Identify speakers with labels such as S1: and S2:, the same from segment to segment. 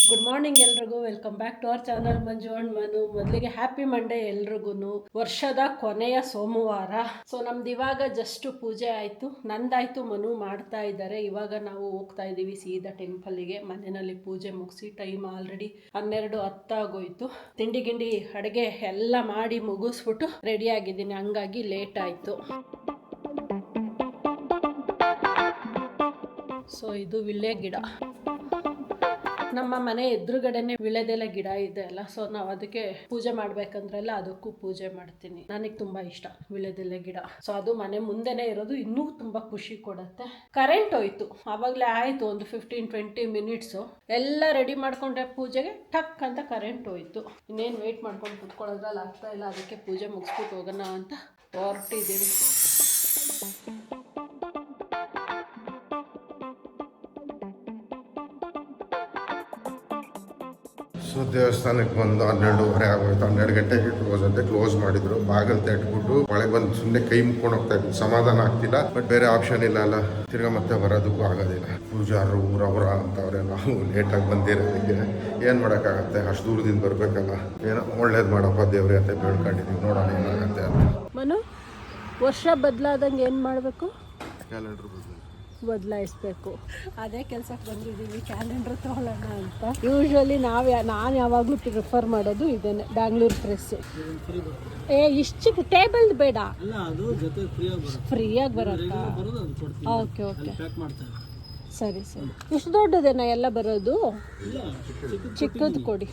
S1: Good morning ಎಲ್ರಿಗೂ. Welcome back to our channel Manju and Manu. ಮೊದಲಿಗೆ happy Monday ಎಲ್ರಿಗೂ. ವರ್ಷದ ಕೊನೆಯ ಸೋಮವಾರ. ಸೊ ನಮ್ದು ಇವಾಗ ಜಸ್ಟ್ ಪೂಜೆ ಆಯಿತು, ನಂದಾಯಿತು, ಮನು ಮಾಡ್ತಾ ಇದ್ದಾರೆ. ಇವಾಗ ನಾವು ಹೋಗ್ತಾ ಇದ್ದೀವಿ ಸೀದಾ ಟೆಂಪಲ್ಗೆ. ಮನೆಯಲ್ಲಿ ಪೂಜೆ ಮುಗಿಸಿ ಟೈಮ್ ಆಲ್ರೆಡಿ 12:10 ಆಗೋಯ್ತು. ತಿಂಡಿ ಗಿಂಡಿ ಅಡುಗೆ ಎಲ್ಲ ಮಾಡಿ ಮುಗಿಸ್ಬಿಟ್ಟು ರೆಡಿ ಆಗಿದ್ದೀನಿ, ಹಂಗಾಗಿ ಲೇಟ್ ಆಯಿತು. ಸೊ ಇದು ವಿಳ್ಳೆ ಗಿಡ, ನಮ್ಮ ಮನೆ ಎದುರುಗಡೆನೆ ವಿಳೆದೆಲೆ ಗಿಡ ಇದೆ ಅಲ್ಲ. ಸೊ ನಾವು ಅದಕ್ಕೆ ಪೂಜೆ ಮಾಡ್ಬೇಕಂದ್ರೆಲ್ಲ ಅದಕ್ಕೂ ಪೂಜೆ ಮಾಡ್ತೀನಿ. ನನಗೆ ತುಂಬಾ ಇಷ್ಟ ವಿಳೆದೆಲೆ ಗಿಡ. ಸೊ ಅದು ಮನೆ ಮುಂದೆನೆ ಇರೋದು, ಇನ್ನೂ ತುಂಬಾ ಖುಷಿ ಕೊಡುತ್ತೆ. ಕರೆಂಟ್ ಹೋಯ್ತು, ಆವಾಗಲೇ ಆಯ್ತು ಒಂದು 15-20 ಮಿನಿಟ್ಸು. ಎಲ್ಲ ರೆಡಿ ಮಾಡ್ಕೊಂಡೆ ಪೂಜೆಗೆ, ಟಕ್ ಅಂತ ಕರೆಂಟ್ ಹೋಯ್ತು. ಇನ್ನೇನು ವೆಯ್ಟ್ ಮಾಡ್ಕೊಂಡು ಕುತ್ಕೊಳ್ಳೋದ್ರಲ್ಲಿ ಆಗ್ತಾ ಇಲ್ಲ. ಅದಕ್ಕೆ ಪೂಜೆ ಮುಗಿಸ್ಬಿಟ್ಟು ಹೋಗೋಣ ಅಂತ ಹೊರಟಿದ್ದೀವಿ.
S2: ಸೊ ದೇವಸ್ಥಾನಕ್ಕೆ ಬಂದು 12:30 ಆಗೋಯ್ತು. 12 ಗಂಟೆಗೆ ಕ್ಲೋಸ್ ಮಾಡಿದ್ರು. ಬಾಗಿಲು ತೆಟ್ಬಿಟ್ಟು ಮಳೆ ಬಂದು ಸುಮ್ಮನೆ ಕೈ ಮುಕ್ಕೊಂಡು ಹೋಗ್ತಾ ಇದ್ವಿ. ಸಮಾಧಾನ ಆಗ್ತಿಲ್ಲ, ಬಟ್ ಬೇರೆ ಆಪ್ಷನ್ ಇಲ್ಲ ಅಲ್ಲ. ತಿರ್ಗಾ ಮತ್ತೆ ಬರೋದಕ್ಕೂ ಆಗೋದಿಲ್ಲ. ಪೂಜಾರು ಊರವರ ಅಂತವ್ರೆ, ನಾವು ಲೇಟಾಗಿ ಬಂದಿರೋದಕ್ಕೆ ಏನು ಮಾಡೋಕ್ಕಾಗತ್ತೆ. ಅಷ್ಟು ದೂರದಿಂದ ಬರಬೇಕಲ್ಲ. ಏನೋ ಒಳ್ಳೇದು ಮಾಡಪ್ಪ ದೇವ್ರೆ ಅಂತ ಬೇಡ್ಕೊಂಡಿದ್ದೀವಿ. ನೋಡೋಣ ಏನಾಗತ್ತೆ ಅಂತ.
S1: ಮನು, ವರ್ಷ ಬದಲಾದಂಗೆ ಏನು ಮಾಡಬೇಕು?
S2: ಕ್ಯಾಲೆಂಡರ್
S1: ಬದಲಾಯಿಸ್ಬೇಕು. ಅದೇ ಕೆಲಸಕ್ಕೆ ಬಂದಿದ್ದೀವಿ, ಕ್ಯಾಲೆಂಡರ್ ತೊಗೊಳ್ಳೋಣ ಅಂತ. ಯೂಶ್ವಲಿ ನಾನು ಯಾವಾಗಲೂ ಪ್ರಿಫರ್ ಮಾಡೋದು ಇದೇನೆ, ಬ್ಯಾಂಗ್ಳೂರ್ ಪ್ರೆಸ್. ಇಷ್ಟು ಚಿಕ್ಕ ಟೇಬಲ್ ಬೇಡ, ಫ್ರೀಯಾಗಿ ಬರುತ್ತಾ? ಓಕೆ ಓಕೆ, ಸರಿ ಸರಿ. ಇಷ್ಟು ದೊಡ್ಡದೇನಾ ಎಲ್ಲ ಬರೋದು? ಚಿಕ್ಕದು ಕೊಡಿ.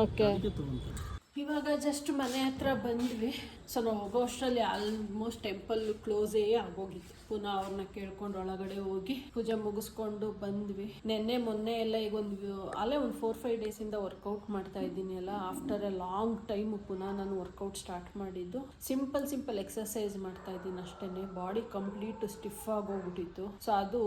S1: ಓಕೆ. ಇವಾಗ ಜಸ್ಟ್ ಮನೆ ಹತ್ರ ಬಂದ್ವಿ. ಸೊ ನಾವು ಹೋಗೋ ಅಷ್ಟರಲ್ಲಿ ಆಲ್ಮೋಸ್ಟ್ ಟೆಂಪಲ್ ಕ್ಲೋಸೇ ಆಗೋಗಿತ್ತು. ಪುನಃ ಅವ್ರನ್ನ ಕೇಳ್ಕೊಂಡು ಒಳಗಡೆ ಹೋಗಿ ಪೂಜೆ ಮುಗಿಸ್ಕೊಂಡು ಬಂದ್ವಿ. ಮೊನ್ನೆ ಎಲ್ಲ ಈಗ ಒಂದು 4-5 ಡೇಸಿಂದ ವರ್ಕೌಟ್ ಮಾಡ್ತಾ ಇದ್ದೀನಿ ಅಲ್ಲ. ಆಫ್ಟರ್ ಎ ಲಾಂಗ್ ಟೈಮ್ ಪುನಃ ನಾನು ವರ್ಕೌಟ್ ಸ್ಟಾರ್ಟ್ ಮಾಡಿದ್ದು. ಸಿಂಪಲ್ ಎಕ್ಸರ್ಸೈಸ್ ಮಾಡ್ತಾ ಇದ್ದೀನಿ ಅಷ್ಟೇ. ಬಾಡಿ ಕಂಪ್ಲೀಟ್ ಸ್ಟಿಫ್ ಆಗೋಗ್ಬಿಟ್ಟಿತ್ತು. ಸೊ ಅದು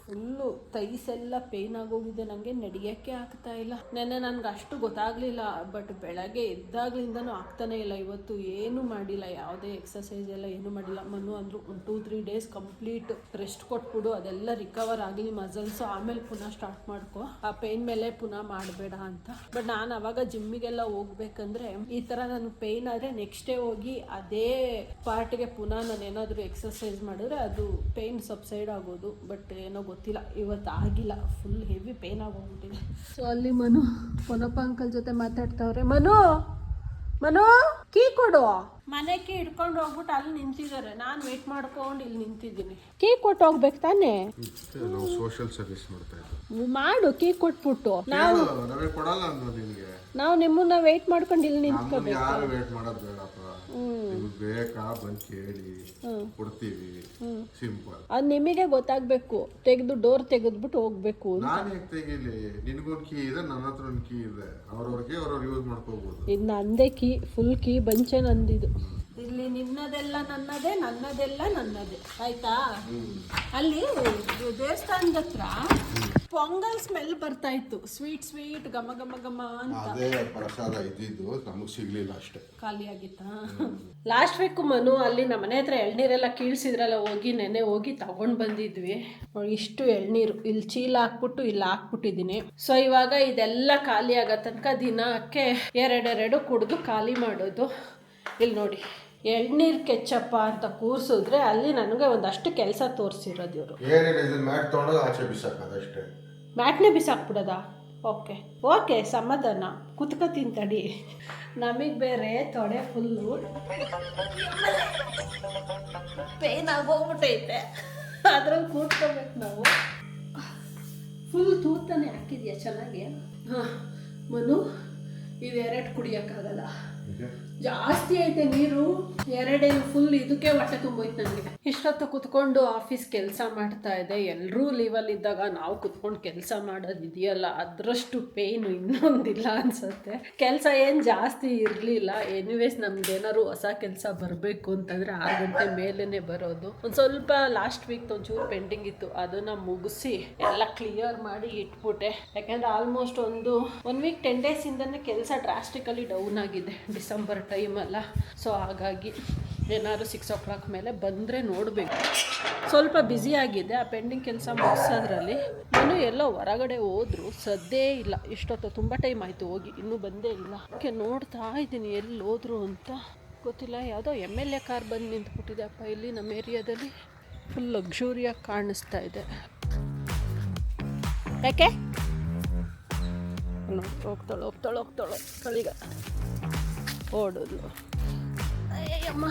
S1: ಫುಲ್ಲು ಥೈಸ್ ಎಲ್ಲ ಪೇನ್ ಆಗೋಗಿದೆ. ನನಗೆ ನಡೆಯೋಕ್ಕೆ ಆಗ್ತಾ ಇಲ್ಲ. ನೆನ್ನೆ ನನಗೆ ಅಷ್ಟು ಗೊತ್ತಾಗಲಿಲ್ಲ, ಬಟ್ ಬೆಳಗ್ಗೆ ಎದ್ದಾಗ್ಲಿಂದನೂ ಆಗ್ತಾನೆ ಇಲ್ಲ. ಇವತ್ತು ಏನು ಮಾಡಿಲ್ಲ, ಯಾವುದೇ ಎಕ್ಸರ್ಸೈಸ್ ಎಲ್ಲ ಏನು ಮಾಡಿಲ್ಲ. ಮನು ಅಂದರು 1-2-3 ಡೇಸ್ ಕಂಪ್ಲೀಟ್ ರೆಸ್ಟ್ ಕೊಟ್ಬಿಡು, ಅದೆಲ್ಲ ರಿಕವರ್ ಆಗಲಿ ಮಸಲ್ಸು, ಆಮೇಲೆ ಪುನಃ ಸ್ಟಾರ್ಟ್ ಮಾಡ್ಕೊ, ಆ ಪೇನ್ ಮೇಲೆ ಪುನಃ ಮಾಡಬೇಡ ಅಂತ. ಬಟ್ ನಾನು ಅವಾಗ ಜಿಮ್ಮಿಗೆಲ್ಲ ಹೋಗ್ಬೇಕಂದ್ರೆ ಈ ಥರ ನನಗೆ ಪೇನ್ ಆದರೆ ನೆಕ್ಸ್ಟ್ ಡೇ ಹೋಗಿ ಅದೇ ಪಾರ್ಟ್ಗೆ ಪುನಃ ನಾನು ಏನಾದರೂ ಎಕ್ಸರ್ಸೈಸ್ ಮಾಡಿದ್ರೆ ಅದು ಪೇನ್ ಸಬ್ಸೈಡ್ ಆಗೋದು. ಬಟ್ ಏನೋ ಗೊತ್ತಿಲ್ಲ, ಇವತ್ತು ಆಗಿಲ್ಲ, ಫುಲ್ ಹೆವಿ ಪೇನ್ ಆಗೋಗ್ಬಿಟ್ಟಿದೆ. ಸೊ ಅಲ್ಲಿ ಮನು ಪೊನ್ನಪ್ಪ ಅಂಕಲ್ ಜೊತೆ ಮಾತಾಡ್ತಾವ್ರೆ. ಮನು ಕೀ ಕೊಡು. ಮನೆ ಕೀ ಹಿಡ್ಕೊಂಡು ಹೋಗ್ಬಿಟ್ಟು ಅಲ್ಲಿ ನಿಂತಿದ್ದಾರೆ. ನಾನು ವೇಟ್ ಮಾಡ್ಕೊಂಡು ಇಲ್ಲಿ ನಿಂತಿದ್ದೀನಿ. ಕೀ ಕೊಟ್ಟು ಹೋಗ್ಬೇಕು ತಾನೇ?
S2: ನಾವು ಸೋಷಿಯಲ್ ಸರ್ವಿಸ್ ಮಾಡ್ತಾ ಇದ್ದೀವಿ.
S1: ಮಾಡು, ಕೀ ಕೊಟ್ಬಿಟ್ಟು. ನಾವು ನಿಮ್ಮನ್ನ ವೇಟ್ ಮಾಡ್ಕೊಂಡು ಇಲ್ಲಿ ನಿಂತ್ಕೋಬೇಕು.
S2: ಯಾರು ವೇಟ್ ಮಾಡೋದು ಬೇಡಪ್ಪ, ನಿಮ್ಗೆ ಬೇಕಾ ಬಂದು ಕೇಳಿ ಕೊಡ್ತೀವಿ. ಸಿಂಪಲ್.
S1: ಅದು ನಿಮಗೆ ಗೊತ್ತಾಗಬೇಕು. ಡೋರ್ ತೆಗೆದ್ಬಿಟ್ಟು ಹೋಗ್ಬೇಕು.
S2: ನಾನು ಹೇಗೆ ತೆಗೀಲಿ? ನಿನಗೊಂದು ಕೀ ಇದೆ, ನನ್ನ ಹತ್ರ ಒಂದು ಕೀ ಇದೆ. ಅವ್ರವ್ರಿಗೆ ಯೂಸ್ ಮಾಡ್ಕೋಬಹುದು.
S1: ಇದು ನಂದೇ ಕೀ, ಫುಲ್ ಕೀ ಬಂಚೆ ನಂದಿದು. ಇಲ್ಲಿ ನಿನ್ನದೆಲ್ಲ ನನ್ನದೇ, ನನ್ನದೆಲ್ಲ ನನ್ನದೇ, ಆಯ್ತಾ? ಅಲ್ಲಿ ದೇವಸ್ಥಾನದ ಹತ್ರ ಪೊಂಗಲ್ ಸ್ಮೆಲ್ ಬರ್ತಾ ಇತ್ತು. ಸ್ವೀಟ್ ಘಮ ಅಂತ.
S2: ಅದೇ ಪ್ರಸಾದ ಇದ್ದಿದ್ದು, ನಮಗೆ ಸಿಗ್ಲಿಲ್ಲ ಅಷ್ಟೇ.
S1: ಖಾಲಿ ಆಗಿತ್ತಾ? ಲಾಸ್ಟ್ ವೀಕ್ ಮನು ಅಲ್ಲಿ ನಮ್ಮ ಮನೆ ಹತ್ರ ಎಳ್ನೀರೆಲ್ಲ ಕೀಳ್ಸಿದ್ರಲ್ಲ, ಹೋಗಿ ಹೋಗಿ ತಗೊಂಡ್ ಬಂದಿದ್ವಿ. ಇಷ್ಟು ಎಳ್ನೀರು ಇಲ್ಲಿ ಚೀಲ ಹಾಕ್ಬಿಟ್ಟು ಇಲ್ಲಿ ಹಾಕ್ಬಿಟ್ಟಿದ್ದೀನಿ. ಸೊ ಇವಾಗ ಇದೆಲ್ಲ ಖಾಲಿ ಆಗೋ ತನಕ ದಿನಕ್ಕೆ 2 ಕುಡಿದು ಖಾಲಿ ಮಾಡೋದು. ಇಲ್ಲಿ ನೋಡಿ, ಎಳ್ನೀರು ಕೆಚ್ಚಪ್ಪ ಅಂತ ಕೂರಿಸಿದ್ರೆ ಅಲ್ಲಿ ನನಗೆ ಒಂದಷ್ಟು ಕೆಲಸ ತೋರಿಸಿರೋದು ಇವರು. ಮ್ಯಾಟ್ನೇ ಬಿಸಾಕ್ಬಿಡೋದಾ? ಓಕೆ ಸಮಾಧಾನ, ಕುತ್ಕ ತಿಂತಡಿ. ನಮಗೆ ಬೇರೆ ತೊಡೆ ಫುಲ್ಲು ಪೇನ್ ಆಗೋಗ್ಬಿಟ್ಟೈತೆ, ಅದ್ರಲ್ಲಿ ಕೂತ್ಕೋಬೇಕು ನಾವು. ಫುಲ್ ತೂತಾನೆ ಹಾಕಿದ್ಯಾ ಚೆನ್ನಾಗಿ? ಹಾಂ ಮನು, ಇದು 2 ಕುಡಿಯೋಕ್ಕಾಗಲ್ಲ, ಜಾಸ್ತಿ ಐತೆ ನೀರು. 2 ಫುಲ್ ಇದಕ್ಕೆ ಹೊಟ್ಟೆ ತುಂಬೋಯ್ತು ನನಗೆ. ಇಷ್ಟೊತ್ತು ಕುತ್ಕೊಂಡು ಆಫೀಸ್ ಕೆಲಸ ಮಾಡ್ತಾ ಇದೆ. ಎಲ್ಲರೂ ಲೀವಲ್ಲಿ ಇದ್ದಾಗ ನಾವು ಕುತ್ಕೊಂಡು ಕೆಲಸ ಮಾಡೋದಿದೆಯಲ್ಲ, ಅದರಷ್ಟು ಪೇಯ್ನು ಇನ್ನೊಂದಿಲ್ಲ ಅನ್ಸುತ್ತೆ. ಕೆಲಸ ಏನು ಜಾಸ್ತಿ ಇರಲಿಲ್ಲ. ಎನಿವೇಸ್ ನಮ್ಗೇನಾದ್ರು ಹೊಸ ಕೆಲಸ ಬರಬೇಕು ಅಂತಂದರೆ 6 ಗಂಟೆ ಮೇಲೇ ಬರೋದು. ಒಂದು ಸ್ವಲ್ಪ ಲಾಸ್ಟ್ ವೀಕ್ ಒಂಚೂರು ಪೆಂಡಿಂಗ್ ಇತ್ತು, ಅದನ್ನು ಮುಗಿಸಿ ಎಲ್ಲ ಕ್ಲಿಯರ್ ಮಾಡಿ ಇಟ್ಬಿಟ್ಟೆ. ಯಾಕೆಂದರೆ ಆಲ್ಮೋಸ್ಟ್ ಒಂದು 1 ವೀಕ್ 10 ಡೇಸಿಂದನೇ ಕೆಲಸ ಡ್ರಾಸ್ಟಿಕಲಿ ಡೌನ್ ಆಗಿದೆ, ಡಿಸೆಂಬರ್ ಟೈಮಲ್ಲ. ಸೊ ಹಾಗಾಗಿ ಏನಾದ್ರು 6 o'clock ಮೇಲೆ ಬಂದರೆ ನೋಡಬೇಕು. ಸ್ವಲ್ಪ ಬ್ಯುಸಿ ಆಗಿದೆ ಆ ಪೆಂಡಿಂಗ್ ಕೆಲಸ ಮುಗಿಸೋದ್ರಲ್ಲಿ. ನಾನು ಎಲ್ಲೋ ಹೊರಗಡೆ ಹೋದ್ರು, ಸದ್ದೇ ಇಲ್ಲ. ಇಷ್ಟೊತ್ತು ತುಂಬ ಟೈಮ್ ಆಯಿತು ಹೋಗಿ, ಇನ್ನೂ ಬಂದೇ ಇಲ್ಲ. ಅದಕ್ಕೆ ನೋಡ್ತಾ ಇದ್ದೀನಿ ಎಲ್ಲಿ ಹೋದ್ರು ಅಂತ ಗೊತ್ತಿಲ್ಲ. ಯಾವುದೋ MLA ಕಾರ್ ಬಂದು ನಿಂತ್ಬಿಟ್ಟಿದೆ ಅಪ್ಪ ಇಲ್ಲಿ ನಮ್ಮ ಏರಿಯಾದಲ್ಲಿ. ಫುಲ್ ಲಕ್ಸುರಿಯಾಗಿ ಕಾಣಿಸ್ತಾ ಇದೆ. ಯಾಕೆ ಹೋಗ್ತಾಳೋ ಕಳಿಗ ಓಡೋದು. ಅಯ್ಯಮ್ಮ,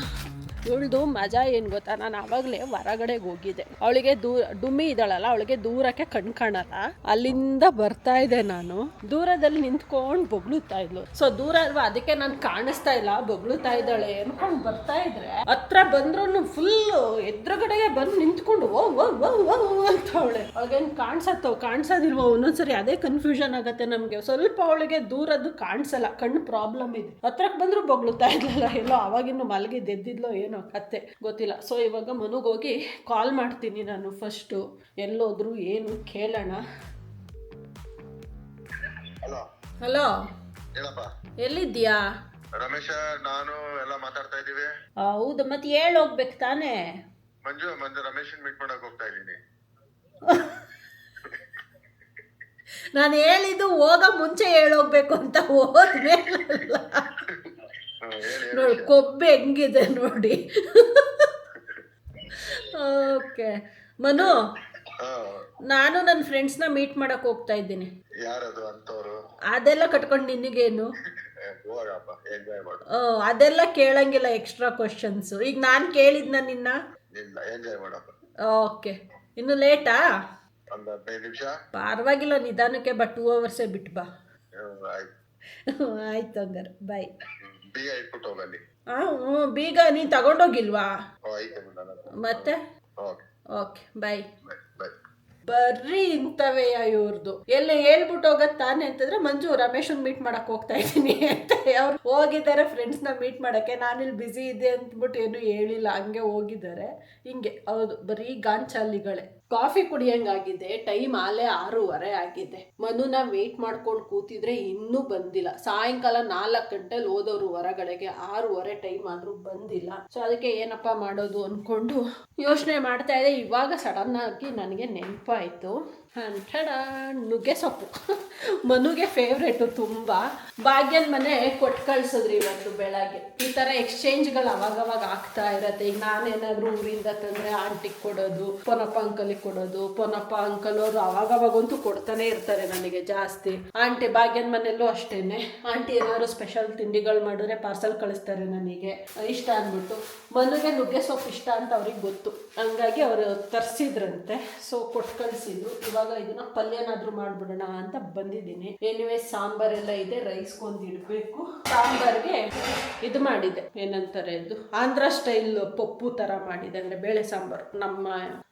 S1: ಇವಳ್ದು ಮಜಾ ಏನು ಗೊತ್ತಾ, ನಾನು ಆವಾಗಲೇ ಹೊರಗಡೆಗೆ ಹೋಗಿದ್ದೆ. ಅವಳಿಗೆ ಡುಮ್ಮಿ ಇದ್ದಾಳಲ್ಲ, ಅವಳಿಗೆ ದೂರಕ್ಕೆ ಕಣ್ ಕಾಣಲ್ಲ. ಅಲ್ಲಿಂದ ಬರ್ತಾ ಇದೆ, ನಾನು ದೂರದಲ್ಲಿ ನಿಂತ್ಕೊಂಡು ಬೊಗಳುತ್ತಾ ಇದ್ಲು. ಸೊ ದೂರ ಅಲ್ವಾ, ಅದಕ್ಕೆ ನಾನು ಕಾಣಿಸ್ತಾ ಇಲ್ಲ, ಬೊಗಳುತ್ತಾ ಇದ್ದಾಳೆ ಅನ್ಕೊಂಡು ಬರ್ತಾ ಇದ್ರೆ ಹತ್ರ ಬಂದ್ರು ಫುಲ್ಲು ಎದುರುಗಡೆಗೆ ಬಂದು ನಿಂತ್ಕೊಂಡು ಓ ಅಂತ ಅವಳೆ. ಅವಳಿಗೇನು ಕಾಣಿಸೋದಿಲ್ವೋ ಒಂದೊಂದ್ಸರಿ ಅದೇ ಕನ್ಫ್ಯೂಷನ್ ಆಗುತ್ತೆ ನಮಗೆ. ಸ್ವಲ್ಪ ಅವಳಿಗೆ ದೂರದ್ದು ಕಾಣಿಸಲ್ಲ, ಕಣ್ಣು ಪ್ರಾಬ್ಲಮ್ ಇದೆ. ಹತ್ರಕ್ಕೆ ಬಂದರೂ ಬೊಗಳುತ್ತಾ ಇದ್ಲಲ್ಲ, ಎಲ್ಲೋ ಅವಾಗಿನ್ನು ಮಲಗಿದ್ದೆದ್ದಿದ್ಲೋ ಏನೋ ಕತ್ತೆ ಗೊತ್ತಿಲ್ಲ. ಸೊ ಇವಾಗ ಮನುಗೋಗಿ ಕಾಲ್ ಮಾಡ್ತೀನಿ ನಾನು ಫಸ್ಟು, ಎಲ್ಲೋದ್ರು ಏನು ಕೇಳೋಣ. ಹಲೋ, ಎಲ್ಲಿದ್ಯಾ?
S2: ರಮೇಶ, ನಾನು ಎಲ್ಲ ಮಾತಾಡ್ತಾ ಇದ್ದೀವಿ.
S1: ಹೌದು, ಮತ್ತೆ ಹೇಳಿ ಹೋಗ್ಬೇಕು ತಾನೇ.
S2: ಮಂಜು ರಮೇಶನ್ ಮೀಟ್ ಮಾಡಕ್ ಹೋಗ್ತಾ ಇದ್ದೀನಿ.
S1: ನಾನು ಹೇಳಿದ್ದು ಹೋಗ ಮುಂಚೆ ಹೇಳೋಗ್ಬೇಕು ಅಂತ, ಹೋದ್ಮೇಲಲ್ಲ. ನೋಡಿ ಕೊಬ್ಬೆ ಹೆಂಗಿದೆ ನೋಡಿ. ಓಕೆ ಮನು, ನಾನು ನನ್ನ ಫ್ರೆಂಡ್ಸ್ನ ಮೀಟ್ ಮಾಡಕ್ ಹೋಗ್ತಾ ಇದ್ದೀನಿ.
S2: ಯಾರದು ಅಂತವ್ರು?
S1: ಅದೆಲ್ಲ ಕಟ್ಕೊಂಡು ನಿನಗೇನು, ಅದೆಲ್ಲ ಕೇಳಂಗಿಲ್ಲ ಎಕ್ಸ್ಟ್ರಾ ಕ್ವಶನ್ಸ್. ಈಗ ನಾನು ಕೇಳಿದ್ನ ನಿನ್ನ? ಓಕೆ, ಇನ್ನು ಲೇಟಾ? ಪರವಾಗಿಲ್ಲ, ನಿಧಾನಕ್ಕೆ. ಬಟ್ 2 hours ಬಿಟ್ಟು ಬಾ. ಆಯ್ತು ಹಂಗಾರೆ, ಬಾಯ್. ಬೀಗ ನೀನ್ ತಗೊಂಡೋಗಿಲ್ವಾ? ಮತ್ತೆ ಓಕೆ ಬಾಯ್. ಬರ್ರಿ ಇಂಥವೇ ಇವ್ರದ್ದು. ಎಲ್ಲ ಹೇಳ್ಬಿಟ್ಟು ಹೋಗತ್ ತಾನೆ ಅಂತಂದ್ರೆ, ಮಂಜು ರಮೇಶನ್ ಮೀಟ್ ಮಾಡಕ್ ಹೋಗ್ತಾ ಇದ್ದೀನಿ ಅಂತ ಅವ್ರು ಹೋಗಿದ್ದಾರೆ ಫ್ರೆಂಡ್ಸ್ನ ಮೀಟ್ ಮಾಡಕ್ಕೆ. ನಾನಿಲ್ಲಿ ಬ್ಯುಸಿ ಇದೆ ಅಂತಬಿಟ್ಟು ಏನು ಹೇಳಿಲ್ಲ, ಹಂಗೆ ಹೋಗಿದ್ದಾರೆ. ಹಿಂಗೆ ಹೌದು, ಬರೀ ಗಾಂಚಾಲಿಗಳೇ. ಕಾಫಿ ಕುಡಿಯಂಗಾಗಿದೆ. ಟೈಮ್ ಆಲೇ 6:30 ಆಗಿದೆ. ಮನುನ ವೇಟ್ ಮಾಡ್ಕೊಂಡು ಕೂತಿದ್ರೆ ಇನ್ನೂ ಬಂದಿಲ್ಲ. ಸಾಯಂಕಾಲ 4 ಗಂಟೆಲಿ ಹೋದವರು ಹೊರಗಡೆಗೆ, 6:30 ಟೈಮ್ ಆದ್ರೂ ಬಂದಿಲ್ಲ. ಸೊ ಅದಕ್ಕೆ ಏನಪ್ಪ ಮಾಡೋದು ಅನ್ಕೊಂಡು ಯೋಚನೆ ಮಾಡ್ತಾ ಇದ್ದೆ. ಇವಾಗ ಸಡನ್ ಆಗಿ ನನಗೆ ನೆನಪಾಯಿತು, ನುಗ್ಗೆ ಸೊಪ್ಪು. ಮನುಗೆ ಫೇವ್ರೇಟು ತುಂಬ. ಭಾಗ್ಯನ ಮನೆ ಕೊಟ್ಟು ಕಳ್ಸಿದ್ರಿ ಇವತ್ತು ಬೆಳಗ್ಗೆ. ಈ ಥರ ಎಕ್ಸ್ಚೇಂಜ್ಗಳು ಅವಾಗವಾಗ ಆಗ್ತಾ ಇರತ್ತೆ. ಈಗ ನಾನೇನಾದ್ರೂ ಊರಿಂದ ತಂದರೆ ಆಂಟಿಗೆ ಕೊಡೋದು, ಪೊನ್ನಪ್ಪ ಅಂಕಲಿಗೆ ಕೊಡೋದು. ಪೊನ್ನಪ್ಪ ಅಂಕಲ್ ಅವರು ಅವಾಗವಾಗಂತೂ ಕೊಡ್ತಾನೆ ಇರ್ತಾರೆ ನನಗೆ ಜಾಸ್ತಿ. ಆಂಟಿ ಭಾಗ್ಯನ ಮನೆಯಲ್ಲೂ ಅಷ್ಟೇನೆ. ಆಂಟಿ ಏನಾದ್ರು ಸ್ಪೆಷಲ್ ತಿಂಡಿಗಳು ಮಾಡಿದ್ರೆ ಪಾರ್ಸಲ್ ಕಳಿಸ್ತಾರೆ ನನಗೆ ಇಷ್ಟ ಅಂದ್ಬಿಟ್ಟು. ಮನುಗೆ ನುಗ್ಗೆ ಸೊಪ್ಪು ಇಷ್ಟ ಅಂತ ಅವ್ರಿಗೆ ಗೊತ್ತು, ಹಂಗಾಗಿ ಅವರು ತರಿಸಿದ್ರಂತೆ. ಸೊ ಕೊಟ್ಟು ಕಳಿಸಿದ್ರು. ಇವಾಗ ಇದನ್ನ ಪಲ್ಯನಾದ್ರೂ ಮಾಡ್ಬಿಡೋಣ ಅಂತ ಬಂದಿದ್ದೀನಿ. ಎನಿವೇ ಸಾಂಬಾರೆಲ್ಲ ಇದೆ, ರೈಸ್ಗೊಂದು ಇಡಬೇಕು. ಸಾಂಬಾರ್ಗೆ ಇದು ಮಾಡಿದೆ, ಏನಂತಾರೆ ಇದು ಆಂಧ್ರ ಸ್ಟೈಲ್ ಪಪ್ಪು ತರ ಮಾಡಿದೆ, ಅಂದ್ರೆ ಬೇಳೆ ಸಾಂಬಾರು. ನಮ್ಮ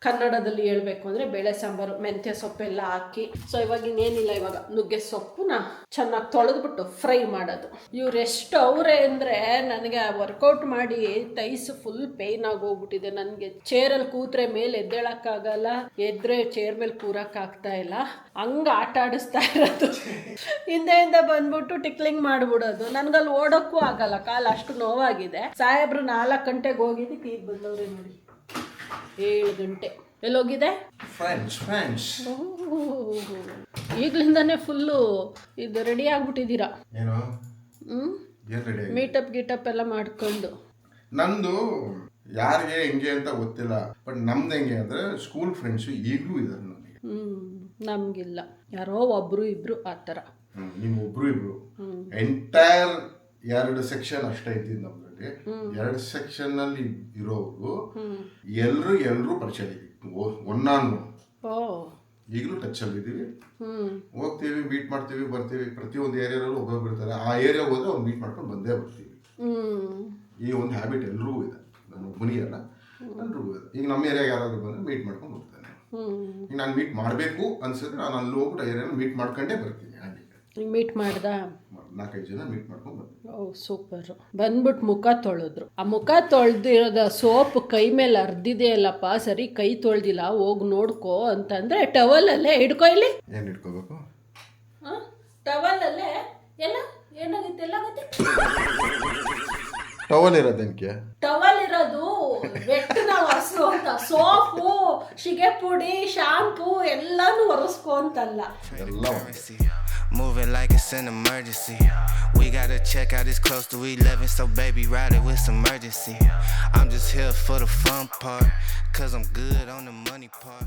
S1: ಕನ್ನಡದಲ್ಲಿ ಹೇಳ್ಬೇಕು ಅಂದ್ರೆ ಬೇಳೆ ಸಾಂಬಾರು, ಮೆಂತ್ಯ ಸೊಪ್ಪೆಲ್ಲ ಹಾಕಿ. ಸೊ ಇವಾಗ ಇನ್ನೇನಿಲ್ಲ, ಇವಾಗ ನುಗ್ಗೆ ಸೊಪ್ಪುನ ಚೆನ್ನಾಗಿ ತೊಳೆದ್ಬಿಟ್ಟು ಫ್ರೈ ಮಾಡೋದು. ಇವ್ರು ಎಷ್ಟು ಅವರೇ ಅಂದ್ರೆ, ನನಗೆ ವರ್ಕೌಟ್ ಮಾಡಿ ಟೈಸ್ ಫುಲ್ ಪೇನ್ ಆಗೋಗ್ಬಿಟ್ಟಿದೆ. ನನಗೆ ಚೇರಲ್ಲಿ ಕೂತ್ರೆ ಮೇಲೆ ಎದ್ದೇಳಕ್ಕಾಗಲ್ಲ, ಎದ್ರೆ ಚೇರ್ ಮೇಲೆ ಕೂರಕ್ಕಾಗ್ತಾ ಇಲ್ಲ. ಹಂಗ ಆಟ ಆಡಿಸ್ತಾ ಇರೋದು. ಹಿಂದೆಯಿಂದ ಬಂದ್ಬಿಟ್ಟು ಟಿಕ್ಲಿಂಗ್ ಮಾಡ್ಬಿಡೋದು. ನನ್ಗಲ್ಲಿ ಓಡೋಕ್ಕೂ ಆಗಲ್ಲ, ಕಾಲು ಅಷ್ಟು ನೋವಾಗಿದೆ. ಸಾಹೇಬ್ರು 4 ಗಂಟೆಗೆ ಹೋಗಿದ್ದಕ್ಕೆ ಈಗ ಬಂದವ್ರೆ ನೋಡಿ, 7 ಗಂಟೆ. ಎಲ್ಲೋಗಿದೆ?
S2: ಫ್ರೆಂಡ್ಸ್
S1: ಈಗ್ಲಿಂದಾನೇ ಫುಲ್ಲು ಇದು ರೆಡಿ ಆಗ್ಬಿಟ್ಟಿದ್ದೀರಾ? ಮೀಟಪ್ ಗೀಟಪ್ ಎಲ್ಲ ಮಾಡ್ಕೊಂಡು.
S2: ನಂದು ಯಾರಿಗೆ ಹೆಂಗೆ ಅಂತ ಗೊತ್ತಿಲ್ಲ, ಬಟ್ ನಮ್ದು ಹೆಂಗೆ ಅಂದ್ರೆ ಸ್ಕೂಲ್ ಫ್ರೆಂಡ್ಸ್ ಈಗಲೂ ಇದ್ದಾರೆ ನನಗೆ.
S1: ನಮ್ಗಿಲ್ಲ, ಯಾರೋ ಒಬ್ರು ಇಬ್ರು ಆ ಥರ.
S2: ನಿಮ್ಮ ಒಬ್ರು ಇಬ್ರು ಎಂಟೈರ್ 2 ಸೆಕ್ಷನ್ ಅಷ್ಟೇ ಇದ್ದಿದ್ದು ನಮ್ದ್ರಲ್ಲಿ. 2 ಸೆಕ್ಷನ್ ಅಲ್ಲಿ ಇರೋರು ಎಲ್ರು ಪರಿಚಯ ಒನ್ ಆನ್ ಒನ್. ಈಗಲೂ ಟಚ್ ಅಲ್ಲಿ ಇದೀವಿ, ಹೋಗ್ತೀವಿ, ಮೀಟ್ ಮಾಡ್ತೀವಿ, ಬರ್ತೀವಿ. ಪ್ರತಿಯೊಂದು ಏರಿಯಾದಲ್ಲೂ ಒಬ್ಬೊಬ್ರು ಇರ್ತಾರೆ. ಆ ಏರಿಯಾ ಹೋದ್ರೆ ಅವ್ರು ಮೀಟ್ ಮಾಡ್ಕೊಂಡು ಬಂದೇ ಬರ್ತೀವಿ. ಈ ಒಂದು ಹ್ಯಾಬಿಟ್ ಎಲ್ರಿಗೂ ಇದೆ, ನಾನು ಒಬ್ಬನಿಗೆ ಅಲ್ಲ, ಎಲ್ರಿಗೂ ಇದೆ. ಈಗ ನಮ್ಮ ಏರಿಯಾಗೆ ಯಾರಾದ್ರೂ ಬಂದ್ರೆ ಮೀಟ್ ಮಾಡ್ಕೊಂಡು ಹೋಗ್ತಾನೆ. ಈಗ ನಾನು ಮೀಟ್ ಮಾಡಬೇಕು ಅನ್ಸಿದ್ರೆ ನಾನು ಅಲ್ಲಿ ಹೋಗ್ಬಿಟ್ಟು ಏರಿಯಾನ ಮೀಟ್ ಮಾಡ್ಕೊಂಡೇ ಬರ್ತೀನಿ. ಹಾಗೆ
S1: ಮೀಟ್ ಮಾಡ್ದ
S2: 4-5 ಜನ ಮೀಟ್ ಮಾಡ್ಕೊಂಡು ಬರ್ತೀನಿ.
S1: ಓ ಸೂಪರ್. ಬಂದ್ಬಿಟ್ಟು ಮುಖ ತೊಳೆದ್ರು. ಆ ಮುಖ ತೊಳೆದಿರೋದ ಸೋಪ್ ಕೈ ಮೇಲೆ ಅರ್ದಿದೆಯಲ್ಲಪ್ಪ, ಸರಿ ಕೈ ತೊಳೆದಿಲ್ಲ, ಹೋಗಿ ನೋಡ್ಕೋ ಅಂತಂದ್ರೆ ಟವಲಲ್ಲೇ ಹಿಡ್ಕೊ. ಇಲ್ಲಿ
S2: ಏನು ಹಿಡ್ಕೋಬೇಕು?
S1: ಟವಲಲ್ಲೇ ಎಲ್ಲ ಏನಾಗುತ್ತೆ, ಎಲ್ಲಾಗುತ್ತೆ.
S2: ಟವಲ್ ಇರೋದಕ್ಕೆ
S1: ಟವಲ್ ಇರೋದು ವೆಟ್ನ ಒರೆಸು ಅಂತ, ಸೋಪು, ಶಿಗೆ ಪುಡಿ, ಶಾಂಪೂ ಎಲ್ಲಾನು ಒರೆಸ್ಕೊ ಅಂತಲ್ಲ.
S2: ಎಲ್ಲ
S3: Moving like it's an emergency. We gotta check out, it's close to 11, so baby ride it with some urgency. I'm just here for the fun part, cause I'm good on the money part.